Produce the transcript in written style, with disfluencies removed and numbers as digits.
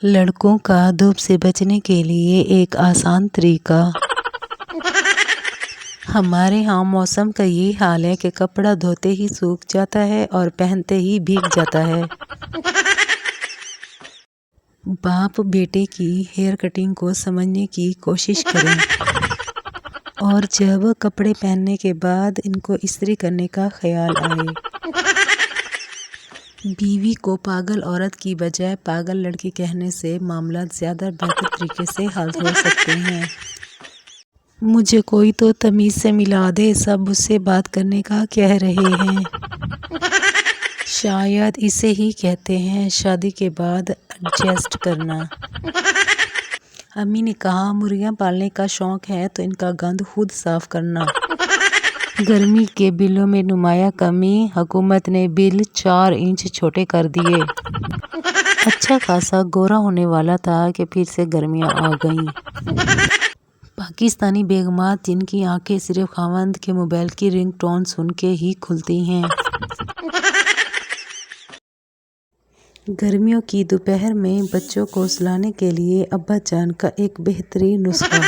लड़कों का धूप से बचने के लिए एक आसान तरीका। हमारे यहाँ मौसम का ये हाल है कि कपड़ा धोते ही सूख जाता है और पहनते ही भीग जाता है। बाप बेटे की हेयर कटिंग को समझने की कोशिश करें और जब कपड़े पहनने के बाद इनको इस्त्री करने का ख्याल आए। बीवी को पागल औरत की बजाय पागल लड़की कहने से मामला ज़्यादा बेहतर तरीके से हल हो सकते हैं। मुझे कोई तो तमीज़ से मिला दे, सब उससे बात करने का कह रहे हैं। शायद इसे ही कहते हैं शादी के बाद एडजस्ट करना। अम्मी ने कहा मुर्गियाँ पालने का शौक है तो इनका गंद खुद साफ करना। गर्मी के बिलों में नुमाया कमी, हुकूमत ने बिल 4 इंच छोटे कर दिए। अच्छा खासा गोरा होने वाला था कि फिर से गर्मियाँ आ गईं। पाकिस्तानी बेगमात जिनकी आंखें सिर्फ खावंद के मोबाइल की रिंगटोन सुन के ही खुलती हैं। गर्मियों की दोपहर में बच्चों को सुलाने के लिए अब्बा जान का एक बेहतरीन नुस्खा।